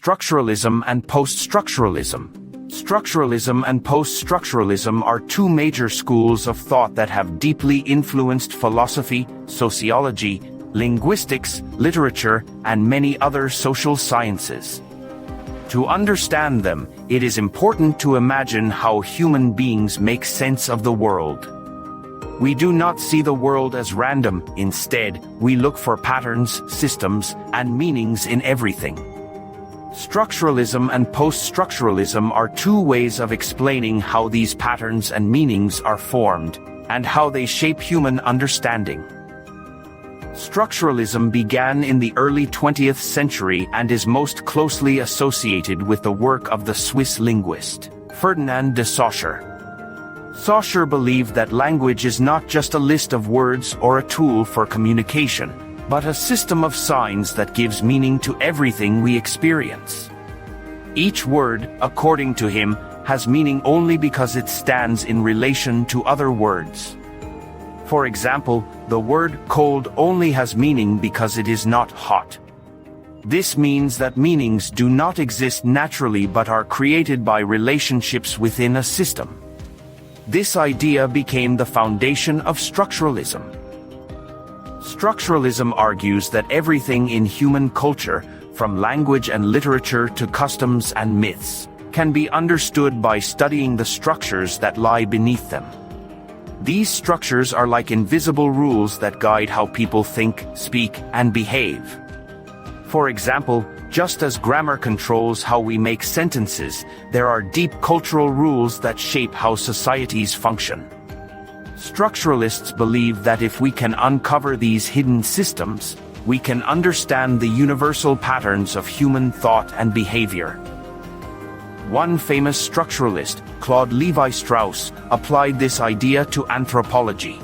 Structuralism and Post-Structuralism. Structuralism and post-structuralism are two major schools of thought that have deeply influenced philosophy, sociology, linguistics, literature, and many other social sciences. To understand them, it is important to imagine how human beings make sense of the world. We do not see the world as random. Instead, we look for patterns, systems, and meanings in everything. Structuralism and post-structuralism are two ways of explaining how these patterns and meanings are formed, and how they shape human understanding. Structuralism began in the early 20th century and is most closely associated with the work of the Swiss linguist, Ferdinand de Saussure. Saussure believed that language is not just a list of words or a tool for communication, but a system of signs that gives meaning to everything we experience. Each word, according to him, has meaning only because it stands in relation to other words. For example, the word cold only has meaning because it is not hot. This means that meanings do not exist naturally but are created by relationships within a system. This idea became the foundation of structuralism. Structuralism argues that everything in human culture, from language and literature to customs and myths, can be understood by studying the structures that lie beneath them. These structures are like invisible rules that guide how people think, speak, and behave. For example, just as grammar controls how we make sentences, there are deep cultural rules that shape how societies function. Structuralists believe that if we can uncover these hidden systems, we can understand the universal patterns of human thought and behavior. One famous structuralist, Claude Lévi-Strauss, applied this idea to anthropology.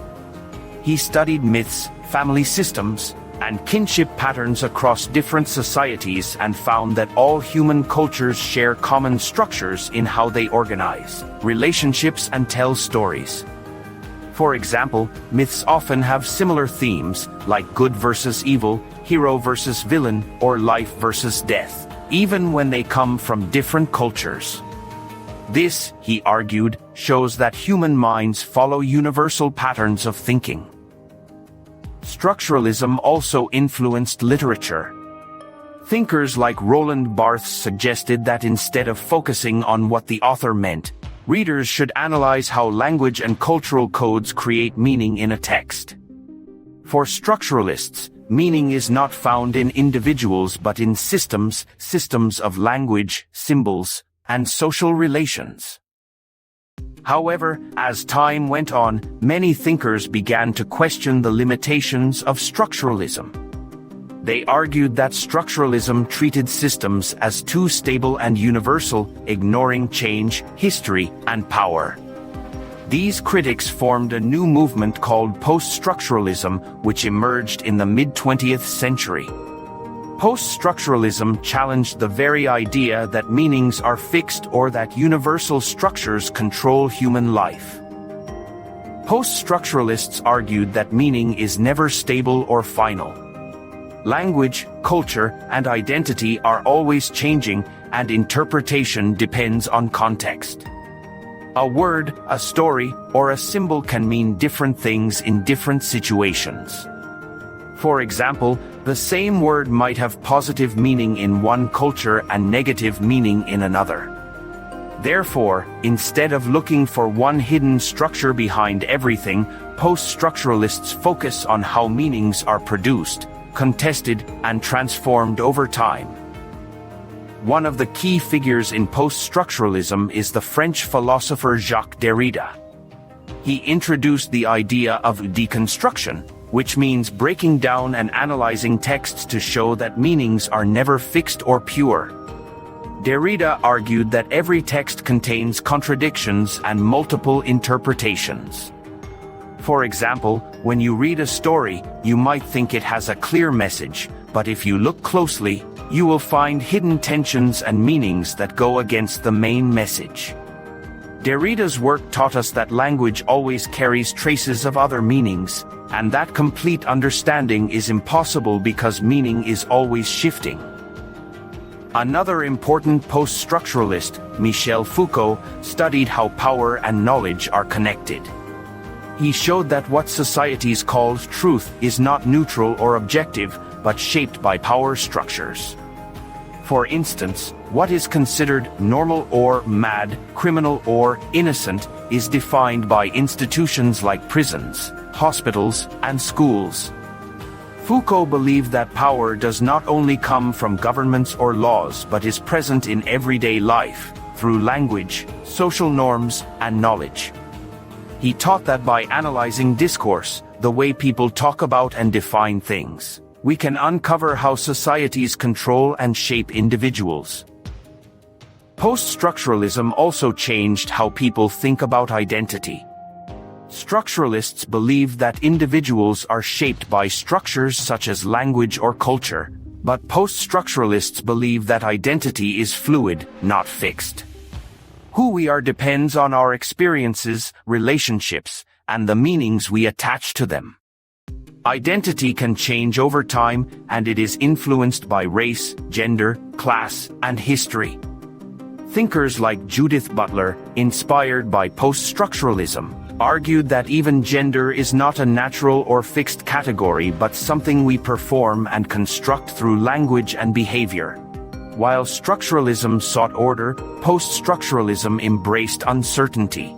He studied myths, family systems, and kinship patterns across different societies and found that all human cultures share common structures in how they organize relationships and tell stories. For example, myths often have similar themes, like good versus evil, hero versus villain, or life versus death, even when they come from different cultures. This, he argued, shows that human minds follow universal patterns of thinking. Structuralism also influenced literature. Thinkers like Roland Barthes suggested that instead of focusing on what the author meant, readers should analyze how language and cultural codes create meaning in a text. For structuralists, meaning is not found in individuals but in systems of language, symbols, and social relations. However, as time went on, many thinkers began to question the limitations of structuralism. They argued that structuralism treated systems as too stable and universal, ignoring change, history, and power. These critics formed a new movement called post-structuralism, which emerged in the mid-20th century. Post-structuralism challenged the very idea that meanings are fixed or that universal structures control human life. Post-structuralists argued that meaning is never stable or final. Language, culture, and identity are always changing, and interpretation depends on context. A word, a story, or a symbol can mean different things in different situations. For example, the same word might have positive meaning in one culture and negative meaning in another. Therefore, instead of looking for one hidden structure behind everything, post-structuralists focus on how meanings are produced, contested, and transformed over time. One of the key figures in post-structuralism is the French philosopher Jacques Derrida. He introduced the idea of deconstruction, which means breaking down and analyzing texts to show that meanings are never fixed or pure. Derrida argued that every text contains contradictions and multiple interpretations. For example, when you read a story, you might think it has a clear message, but if you look closely, you will find hidden tensions and meanings that go against the main message. Derrida's work taught us that language always carries traces of other meanings, and that complete understanding is impossible because meaning is always shifting. Another important post-structuralist, Michel Foucault, studied how power and knowledge are connected. He showed that what societies call truth is not neutral or objective, but shaped by power structures. For instance, what is considered normal or mad, criminal or innocent, is defined by institutions like prisons, hospitals, and schools. Foucault believed that power does not only come from governments or laws but is present in everyday life, through language, social norms, and knowledge. He taught that by analyzing discourse, the way people talk about and define things, we can uncover how societies control and shape individuals. Post-structuralism also changed how people think about identity. Structuralists believe that individuals are shaped by structures such as language or culture, but post-structuralists believe that identity is fluid, not fixed. Who we are depends on our experiences, relationships, and the meanings we attach to them. Identity can change over time, and it is influenced by race, gender, class, and history. Thinkers like Judith Butler, inspired by post-structuralism, argued that even gender is not a natural or fixed category but something we perform and construct through language and behavior. While structuralism sought order, post-structuralism embraced uncertainty.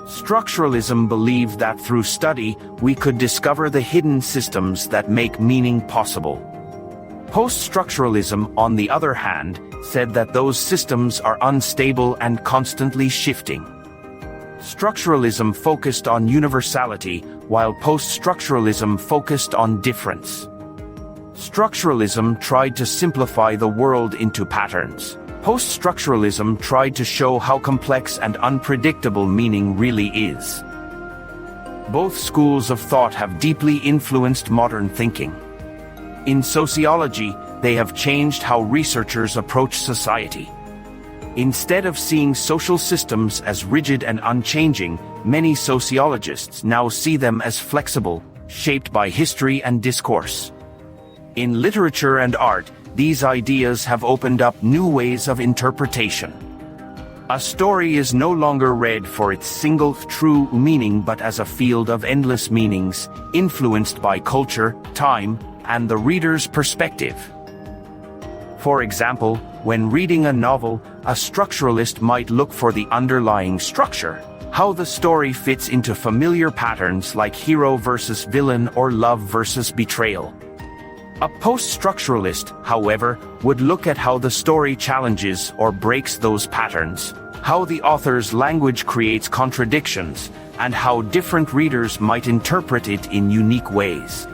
Structuralism believed that through study, we could discover the hidden systems that make meaning possible. Post-structuralism, on the other hand, said that those systems are unstable and constantly shifting. Structuralism focused on universality, while post-structuralism focused on difference. Structuralism tried to simplify the world into patterns. Post-structuralism tried to show how complex and unpredictable meaning really is. Both schools of thought have deeply influenced modern thinking. In sociology, they have changed how researchers approach society. Instead of seeing social systems as rigid and unchanging, many sociologists now see them as flexible, shaped by history and discourse. In literature and art, these ideas have opened up new ways of interpretation. A story is no longer read for its single true meaning but as a field of endless meanings, influenced by culture, time, and the reader's perspective. For example, when reading a novel, a structuralist might look for the underlying structure, how the story fits into familiar patterns like hero versus villain or love versus betrayal. A post-structuralist, however, would look at how the story challenges or breaks those patterns, how the author's language creates contradictions, and how different readers might interpret it in unique ways.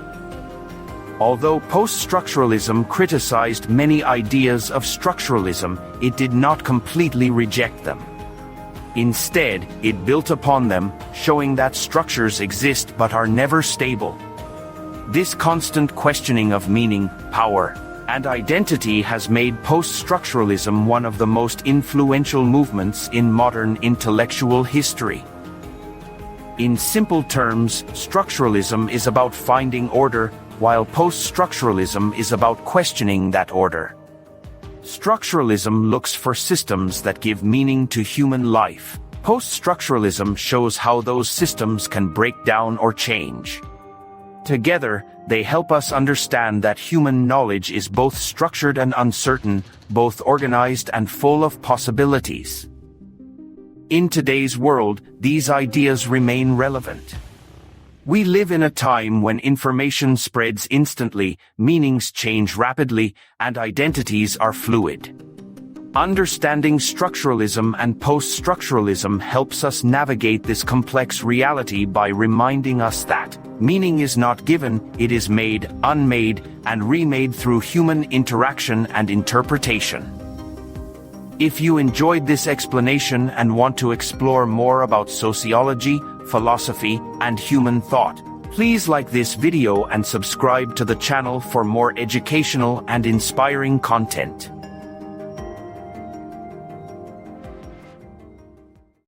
Although post-structuralism criticized many ideas of structuralism, it did not completely reject them. Instead, it built upon them, showing that structures exist but are never stable. This constant questioning of meaning, power, and identity has made post-structuralism one of the most influential movements in modern intellectual history. In simple terms, structuralism is about finding order, while post-structuralism is about questioning that order. Structuralism looks for systems that give meaning to human life. Post-structuralism shows how those systems can break down or change. Together, they help us understand that human knowledge is both structured and uncertain, both organized and full of possibilities. In today's world, these ideas remain relevant. We live in a time when information spreads instantly, meanings change rapidly, and identities are fluid. Understanding structuralism and post-structuralism helps us navigate this complex reality by reminding us that meaning is not given, it is made, unmade, and remade through human interaction and interpretation. If you enjoyed this explanation and want to explore more about sociology, philosophy, and human thought, please like this video and subscribe to the channel for more educational and inspiring content.